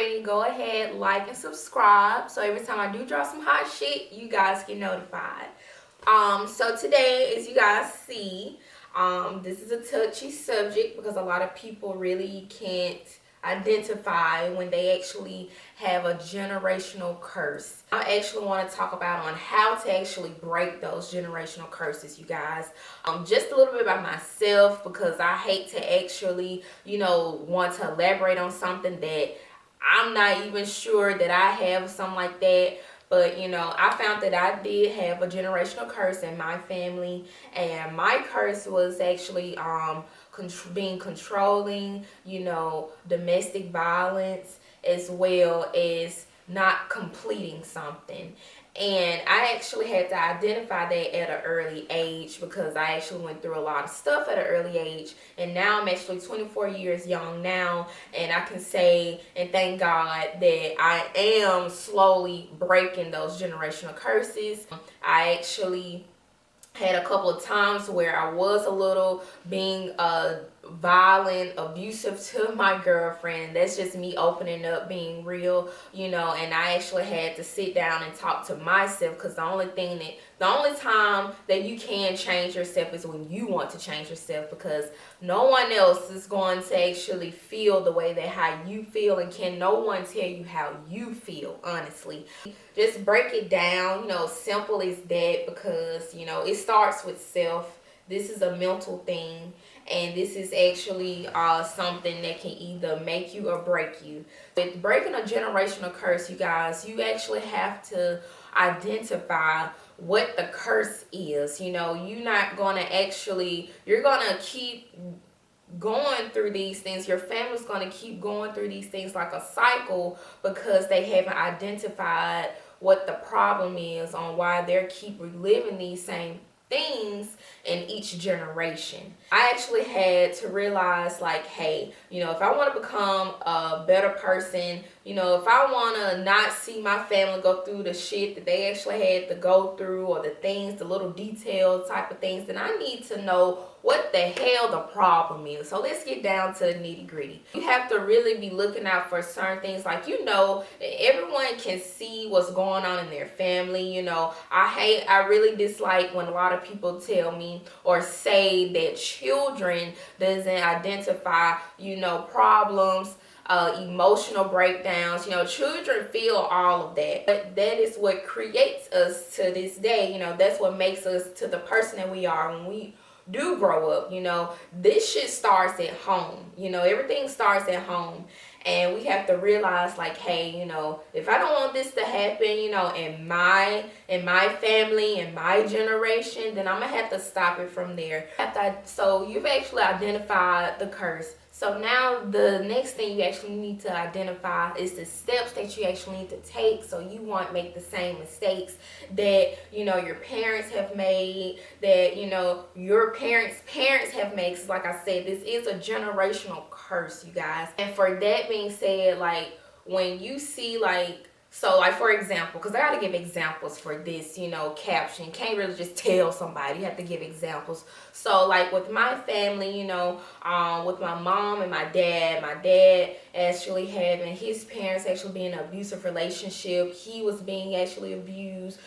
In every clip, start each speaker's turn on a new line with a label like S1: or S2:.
S1: already, go ahead, like and subscribe. So every time I do drop some hot shit, you guys get notified. So today, as you guys see, this is a touchy subject because a lot of people really can't identify when they actually have a generational curse. I actually want to talk about on how to actually break those generational curses, you guys. Just a little bit about myself because I hate to actually, want to elaborate on something that I'm not even sure that I have something like that. But I found that I did have a generational curse in my family, and my curse was actually being controlling, domestic violence, as well as not completing something. And I actually had to identify that at an early age because I actually went through a lot of stuff at an early age. And now I'm actually 24 years young now. And I can say and thank God that I am slowly breaking those generational curses. I actually had a couple of times where I was a little being violent, abusive to my girlfriend. That's just me opening up, being real, and I actually had to sit down and talk to myself because the only time that you can change yourself is when you want to change yourself, because no one else is going to actually feel the way that how you feel, and can no one tell you how you feel, honestly. Just break it down, simple as that, because it starts with self. This is a mental thing, and this is actually something that can either make you or break you. With breaking a generational curse, you guys, you actually have to identify what the curse is. You're not going to actually, you're going to keep going through these things. Your family's going to keep going through these things like a cycle because they haven't identified what the problem is on why they're keep reliving these same things in each generation. I actually had to realize, like, hey, if I want to become a better person, if I want to not see my family go through the shit that they actually had to go through, or the things, the little detailed type of things, then I need to know what the hell the problem is. So let's get down to the nitty gritty. You have to really be looking out for certain things. Like, everyone can see what's going on in their family. I really dislike when a lot of people tell me or say that children doesn't identify, problems, emotional breakdowns. Children feel all of that, but that is what creates us to this day. That's what makes us to the person that we are when we do grow up. This shit starts at home. Everything starts at home, and we have to realize, like, hey, if I don't want this to happen, in my family, in my generation, then I'm gonna have to stop it from there. So you've actually identified the curse. So now the next thing you actually need to identify is the steps that you actually need to take so you won't make the same mistakes that your parents have made, that your parents have made. Cause like I said, this is a generational curse, you guys. And for that being said, like, when you see, like, so, like, for example, because I got to give examples for this, caption. Can't really just tell somebody. You have to give examples. So, like, with my family, with my mom and my dad actually having his parents actually being in an abusive relationship. He was being actually abused,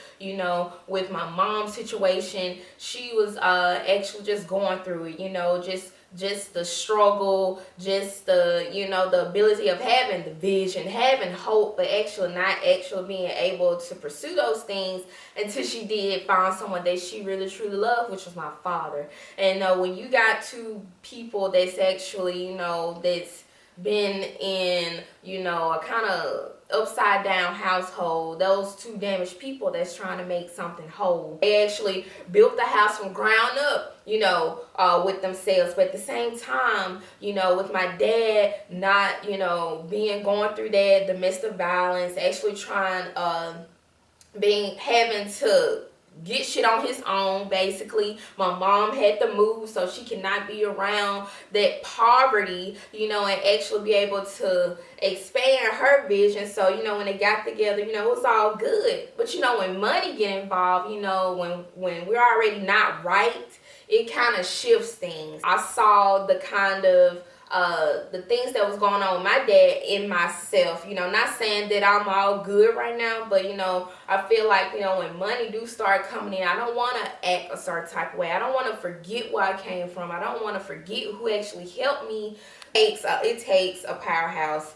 S1: with my mom's situation. She was actually just going through it, just the struggle, just the the ability of having the vision, having hope, but actually not actually being able to pursue those things until she did find someone that she really truly loved, which was my father. And when you got two people that's actually that's been in a kind of upside down household, those two damaged people that's trying to make something whole, they actually built the house from ground up, with themselves. But at the same time, with my dad not going through that domestic violence, actually trying having to get shit on his own. Basically, my mom had to move so she cannot be around that poverty, and actually be able to expand her vision. So when they got together, it was all good. But when money get involved, when we're already not right, it kind of shifts things. I saw the kind of the things that was going on with my dad in myself. You know, not saying that I'm all good right now, but you know, I feel like, you know, when money do start coming in, I don't want to act a certain type of way. I don't want to forget where I came from. I don't want to forget who actually helped me. It takes a powerhouse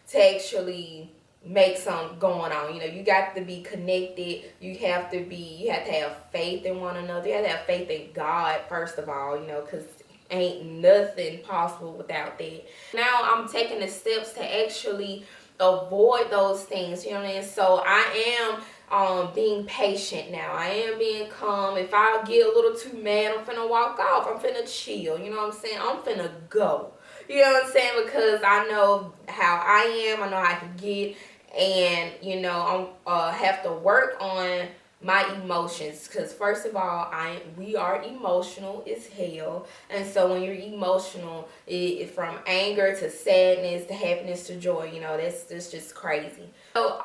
S1: to actually make something going on. You know, you got to be connected. You have to have faith in one another. You have to have faith in God first of all, you know, because ain't nothing possible without that. Now I'm taking the steps to actually avoid those things, you know what I mean? So I am being patient now. I am being calm. If I get a little too mad, I'm finna walk off. I'm finna chill, you know what I'm saying? I'm finna go. You know what I'm saying? Because I know how I am. I know how I can get. And, you know, I'm have to work on my emotions, because first of all, we are emotional as hell. And so when you're emotional, from anger to sadness to happiness to joy, you know, that's just crazy. So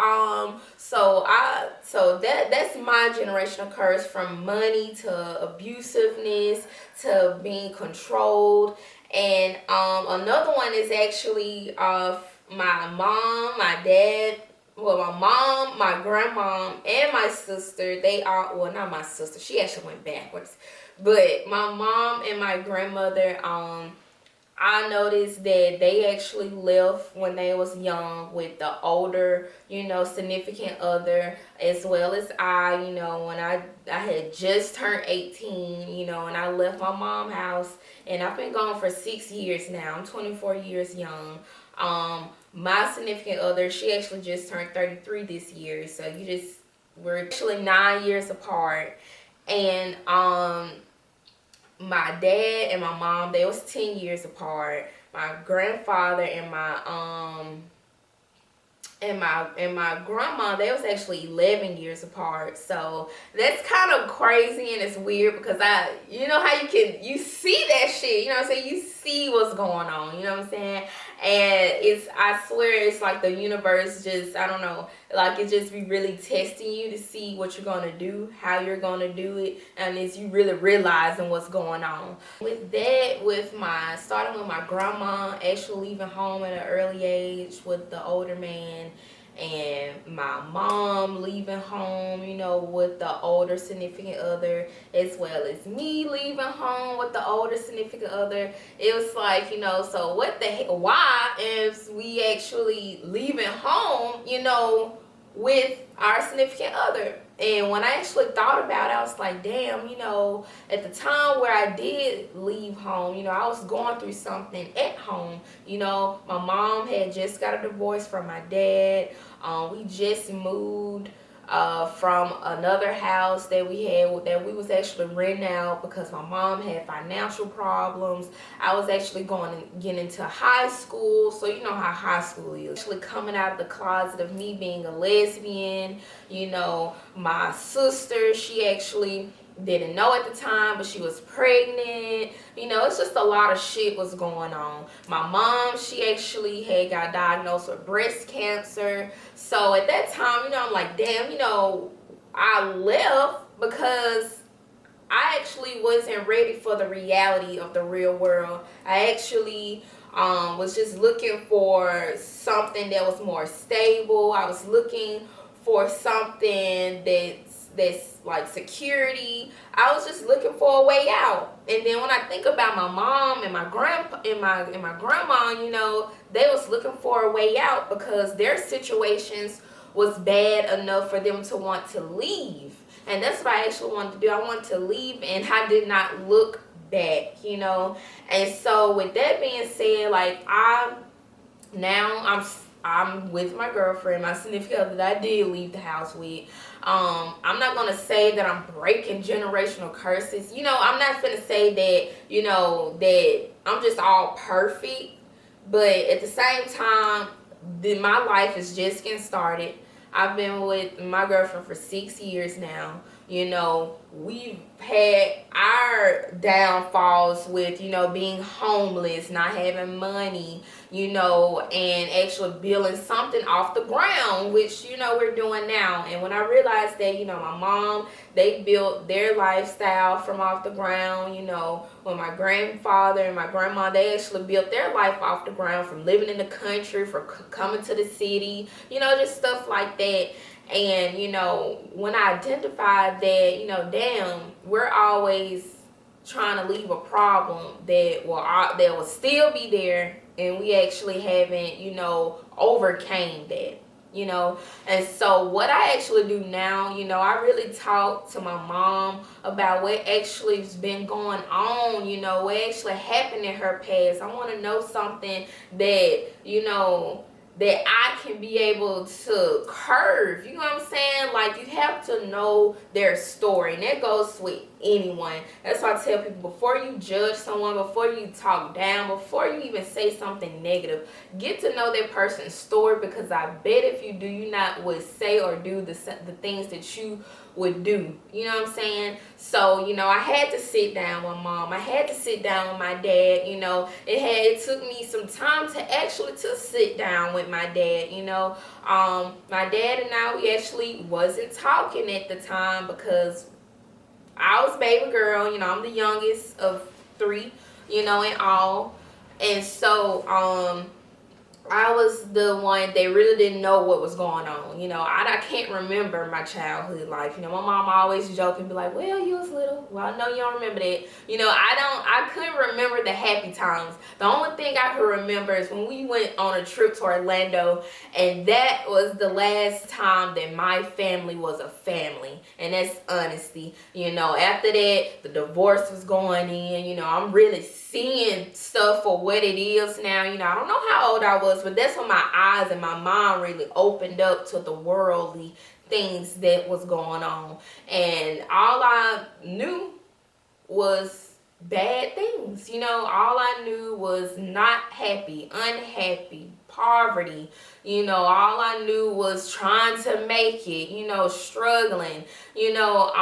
S1: that's my generational curse, from money to abusiveness to being controlled. And another one is actually my mom, my dad, well, my mom, my grandmom, and my sister. They are, well, not my sister, she actually went backwards, but my mom and my grandmother, I noticed that they actually left when they was young with the older, you know, significant other, as well as I, you know, when I had just turned 18, you know, and I left my mom's house, and I've been gone for 6 years now. I'm 24 years young. My significant other, she actually just turned 33 this year, so we're actually 9 years apart. And my dad and my mom, they was 10 years apart. My grandfather and my grandma, they was actually 11 years apart. So that's kind of crazy, and it's weird because you know how you see that shit, you know what I'm saying? You see what's going on, you know what I'm saying? And I swear it's like the universe just, I don't know, like it just be really testing you to see what you're gonna do, how you're gonna do it, and it's you really realizing what's going on. With that, starting with my grandma actually leaving home at an early age with the older man, and my mom leaving home, you know, with the older significant other, as well as me leaving home with the older significant other. It was like, you know, so what the heck, why is we actually leaving home, you know, with our significant other? And when I actually thought about it, I was like, damn, you know, at the time where I did leave home, you know, I was going through something at home. You know, my mom had just got a divorce from my dad. We just moved from another house that we had, that we was actually renting out because my mom had financial problems. I was actually getting into high school, so you know how high school is. Actually coming out of the closet of me being a lesbian. You know, my sister, she actually didn't know at the time, but she was pregnant. You know, it's just a lot of shit was going on. My mom, she actually had got diagnosed with breast cancer. So at that time, you know, I'm like, damn, you know, I left because I actually wasn't ready for the reality of the real world. I actually was just looking for something that was more stable. I was looking for something that's like security. I was just looking for a way out. And then when I think about my mom and my grandpa and my grandma, you know, they was looking for a way out because their situations was bad enough for them to want to leave. And that's what I actually wanted to do. I wanted to leave, and I did not look back, you know. And so with that being said, like I'm with my girlfriend, my significant other that I did leave the house with. I'm not gonna say that I'm breaking generational curses. You know, I'm not gonna say that, you know, that I'm just all perfect. But at the same time, my life is just getting started. I've been with my girlfriend for 6 years now. You know, we've had our downfalls with, you know, being homeless, not having money, you know, and actually building something off the ground, which, you know, we're doing now. And when I realized that, you know, my mom, they built their lifestyle from off the ground, you know, when my grandfather and my grandma, they actually built their life off the ground from living in the country, from coming to the city, you know, just stuff like that. And, you know, when I identified that, you know, damn, we're always trying to leave a problem that will still be there, and we actually haven't, you know, overcame that. You know, and so what I actually do now, you know, I really talk to my mom about what actually has been going on, you know, what actually happened in her past. I want to know something that, you know, that I can be able to curve. You know what I'm saying? Like, you have to know their story, and that goes with anyone. That's why I tell people, before you judge someone, before you talk down, before you even say something negative, get to know that person's story, because I bet if you do, you not would say or do the things that you would do. You know what I'm saying? So, you know, I had to sit down with mom. I had to sit down with my dad. You know, it took me some time to sit down with my dad. You know, my dad and I, we actually wasn't talking at the time because I was baby girl. You know, I'm the youngest of 3, you know, in all. And so, I was the one that really didn't know what was going on. You know, I can't remember my childhood life. You know, my mom always joke and be like, well, you was little. Well, I know you don't remember that. You know, I couldn't remember the happy times. The only thing I could remember is when we went on a trip to Orlando, and that was the last time that my family was a family. And that's honesty. You know, after that, the divorce was going in. You know, I'm really seeing stuff for what it is now. You know, I don't know how old I was, but that's when my eyes and my mind really opened up to the worldly things that was going on. And all I knew was bad things. You know, all I knew was not happy, unhappy, poverty. You know, all I knew was trying to make it, you know, struggling, you know,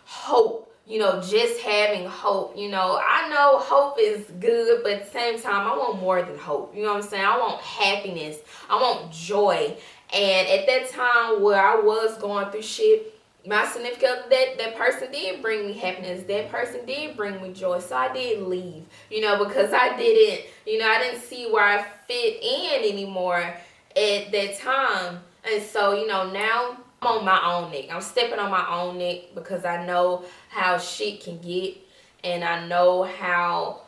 S1: hope. You know, just having hope. You know, I know hope is good, but at the same time, I want more than hope. You know what I'm saying? I want happiness. I want joy. And at that time where I was going through shit, my significant other, that person did bring me happiness. That person did bring me joy. So I did leave, you know, because I didn't see where I fit in anymore at that time. And so, you know, now I'm on my own neck. I'm stepping on my own neck because I know how shit can get, and I know how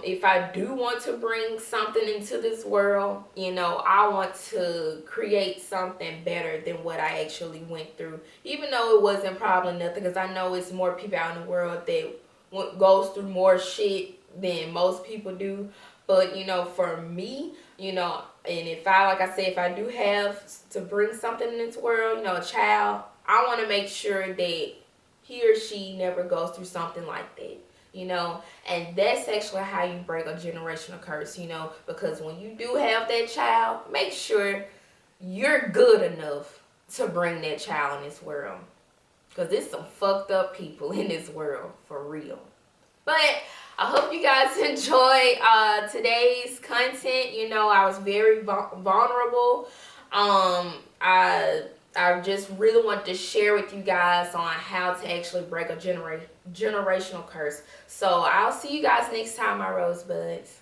S1: if I do want to bring something into this world, you know, I want to create something better than what I actually went through. Even though it wasn't probably nothing, because I know it's more people out in the world that goes through more shit than most people do. But, you know, for me, you know, and if I, like I said, if I do have to bring something into this world, you know, a child, I want to make sure that he or she never goes through something like that, you know. And that's actually how you break a generational curse, you know, because when you do have that child, make sure you're good enough to bring that child in this world, because there's some fucked up people in this world, for real. But I hope you guys enjoy today's content. You know, I was very vulnerable. I just really want to share with you guys on how to actually break a generational curse. So I'll see you guys next time, my rosebuds.